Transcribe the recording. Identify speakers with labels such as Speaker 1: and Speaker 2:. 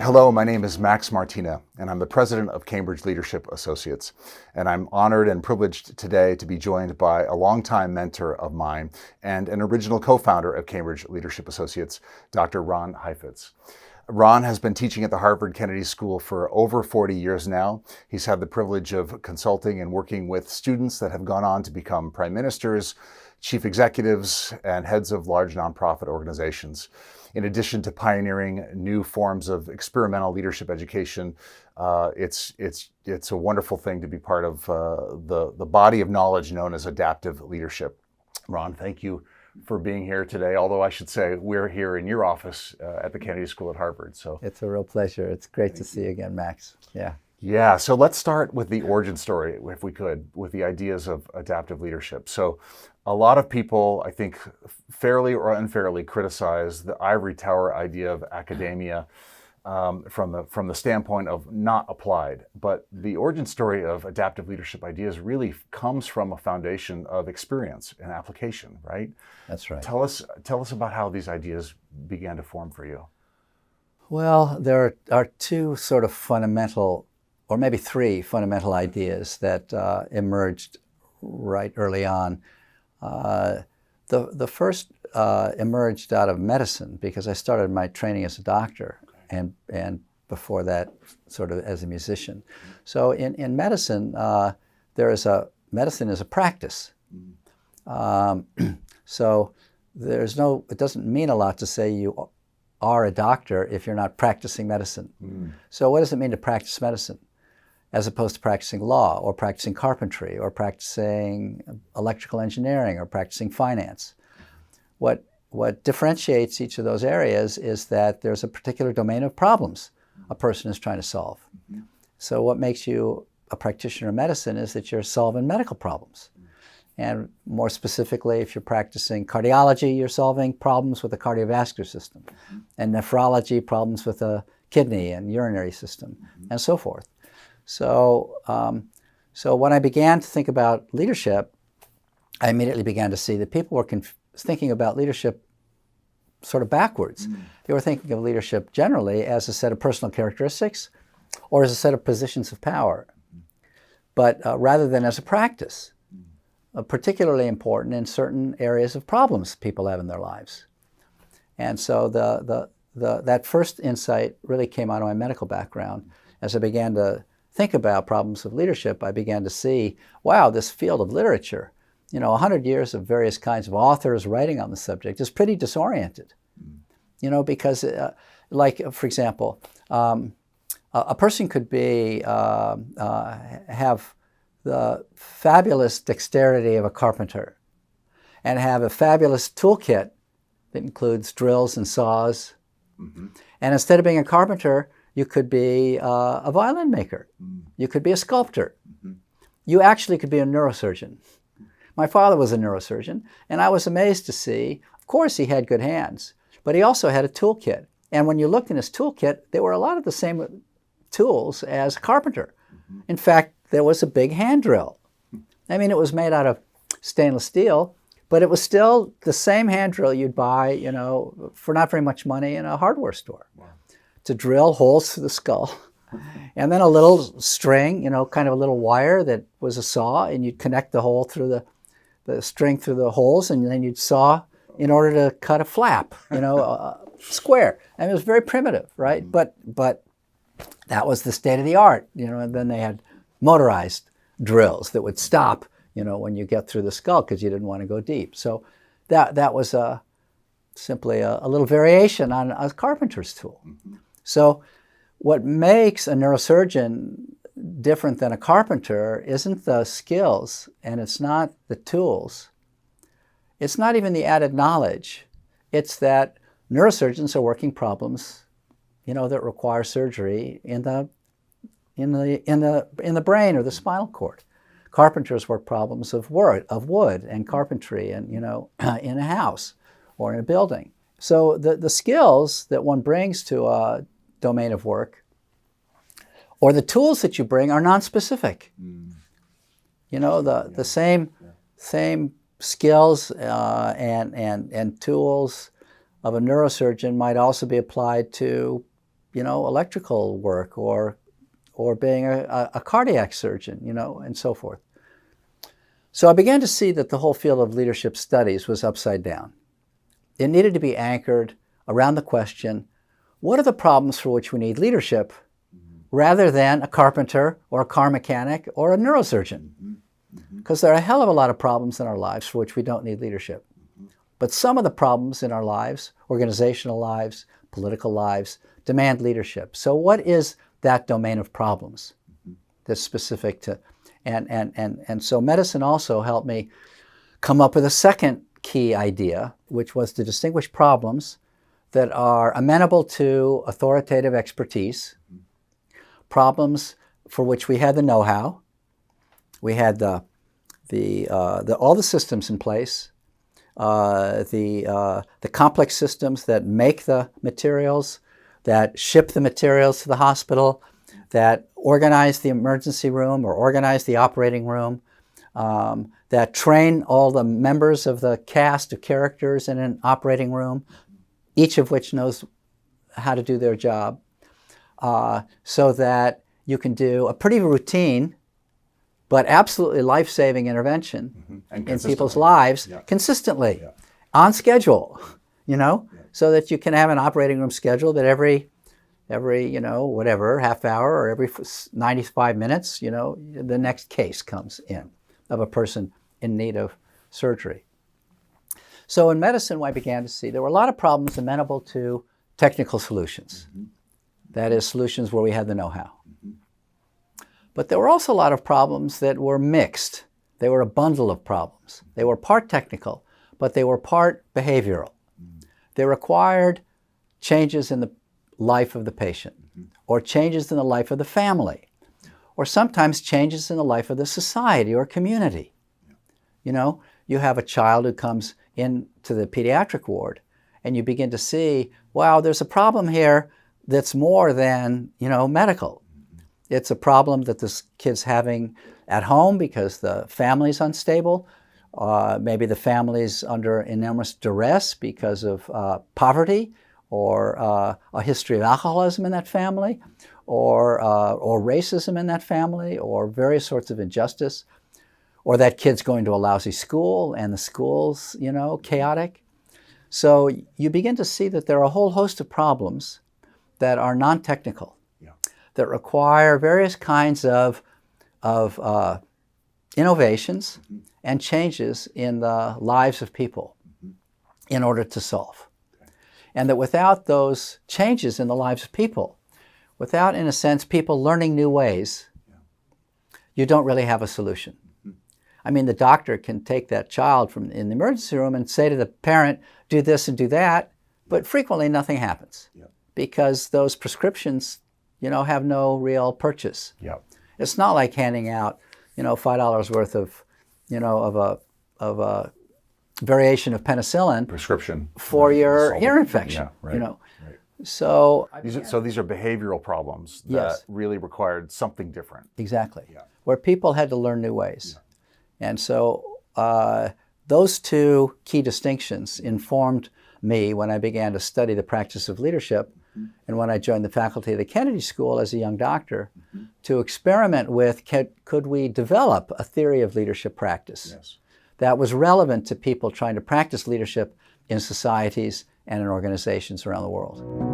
Speaker 1: Hello, my name is Max Martina, and I'm the president of Cambridge Leadership Associates. And I'm honored and privileged today to be joined by a longtime mentor of mine and an original co-founder of Cambridge Leadership Associates, Dr. Ron Heifetz. Ron has been teaching at the Harvard Kennedy School for over 40 years now. He's had the privilege of consulting and working with students that have gone on to become prime ministers, chief executives, and heads of large nonprofit organizations. In addition to pioneering new forms of experimental leadership education, it's a wonderful thing to be part of the body of knowledge known as adaptive leadership. Ron, thank you for being here today, although I should say we're here in your office at the Kennedy School at Harvard. So
Speaker 2: it's a real pleasure. It's great to see you again, Max.
Speaker 1: Yeah, so let's start with the origin story, if we could, with the ideas of adaptive leadership. So a lot of people, I think, fairly or unfairly criticize the ivory tower idea of academia from the standpoint of not applied. But the origin story of adaptive leadership ideas really comes from a foundation of experience and application, right?
Speaker 2: That's right.
Speaker 1: Tell us about how these ideas began to form for you.
Speaker 2: Well, there are two sort of fundamental, or maybe three fundamental ideas that emerged right early on. The first emerged out of medicine because I started my training as a doctor and before that sort of as a musician. So in medicine, medicine is a practice. So it doesn't mean a lot to say you are a doctor if you're not practicing medicine. So what does it mean to practice medicine? As opposed to practicing law or practicing carpentry or practicing electrical engineering or practicing finance. What differentiates each of those areas is that there's a particular domain of problems a person is trying to solve. So what makes you a practitioner of medicine is that you're solving medical problems. And more specifically, if you're practicing cardiology, you're solving problems with the cardiovascular system, and nephrology, problems with the kidney and urinary system, and so forth. So when I began to think about leadership, I immediately began to see that people were thinking about leadership sort of backwards. They were thinking of leadership generally as a set of personal characteristics or as a set of positions of power, but rather than as a practice, particularly important in certain areas of problems people have in their lives. And so that first insight really came out of my medical background. As I began to think about problems of leadership, I began to see, wow, this field of literature, 100 years of various kinds of authors writing on the subject is pretty disoriented. Because, for example, a person could have the fabulous dexterity of a carpenter and have a fabulous toolkit that includes drills and saws. And instead of being a carpenter, you could be a violin maker. You could be a sculptor. You actually could be a neurosurgeon. My father was a neurosurgeon, and I was amazed to see, of course, he had good hands, but he also had a toolkit. And when you looked in his toolkit, there were a lot of the same tools as a carpenter. In fact, there was a big hand drill. I mean, it was made out of stainless steel, but it was still the same hand drill you'd buy, for not very much money in a hardware store. Wow. To drill holes through the skull. And then a little string, kind of a little wire that was a saw, and you'd connect the hole through the string through the holes, and then you'd saw in order to cut a flap, a square. And it was very primitive, right? But that was the state of the art, and then they had motorized drills that would stop, when you get through the skull because you didn't want to go deep. So that was simply a little variation on a carpenter's tool. So what makes a neurosurgeon different than a carpenter isn't the skills, and it's not the tools. It's not even the added knowledge. It's that neurosurgeons are working problems, that require surgery in the brain or the spinal cord. Carpenters work problems of wood and carpentry, and in a house or in a building. So the skills that one brings to a domain of work, or the tools that you bring, are nonspecific. The same skills and tools of a neurosurgeon might also be applied to electrical work or being a cardiac surgeon, and so forth. So I began to see that the whole field of leadership studies was upside down. It needed to be anchored around the question, what are the problems for which we need leadership, rather than a carpenter or a car mechanic or a neurosurgeon? Because there are a hell of a lot of problems in our lives for which we don't need leadership. But some of the problems in our lives, organizational lives, political lives, demand leadership. So what is that domain of problems that's specific to, and so medicine also helped me come up with a second key idea, which was to distinguish problems that are amenable to authoritative expertise, problems for which we had the know-how, we had all the systems in place, the complex systems that make the materials, that ship the materials to the hospital, that organize the emergency room or organize the operating room, that train all the members of the cast of characters in an operating room, each of which knows how to do their job, so that you can do a pretty routine but absolutely life-saving intervention in people's lives consistently, on schedule, so that you can have an operating room schedule that every half hour or every 95 minutes, the next case comes in of a person in need of surgery. So in medicine, I began to see there were a lot of problems amenable to technical solutions. That is, solutions where we had the know-how. But there were also a lot of problems that were mixed. They were a bundle of problems. They were part technical, but they were part behavioral. They required changes in the life of the patient, or changes in the life of the family, or sometimes changes in the life of the society or community. You have a child who comes into the pediatric ward, and you begin to see, wow, there's a problem here that's more than, medical. It's a problem that this kid's having at home because the family's unstable. Maybe the family's under enormous duress because of poverty, or a history of alcoholism in that family, or racism in that family, or various sorts of injustice, or that kid's going to a lousy school and the school's, chaotic. So you begin to see that there are a whole host of problems that are non-technical, that require various kinds of innovations and changes in the lives of people in order to solve. And that without those changes in the lives of people, without, in a sense, people learning new ways, you don't really have a solution. I mean, the doctor can take that child in the emergency room and say to the parent, do this and do that, but frequently nothing happens because those prescriptions, have no real purchase. It's not like handing out, $5 worth of, of a variation of penicillin
Speaker 1: prescription
Speaker 2: for your ear infection. So
Speaker 1: these are behavioral problems that really required something different.
Speaker 2: Exactly. Where people had to learn new ways. And so those two key distinctions informed me when I began to study the practice of leadership, and when I joined the faculty of the Kennedy School as a young doctor, to experiment with, could we develop a theory of leadership practice that was relevant to people trying to practice leadership in societies and in organizations around the world.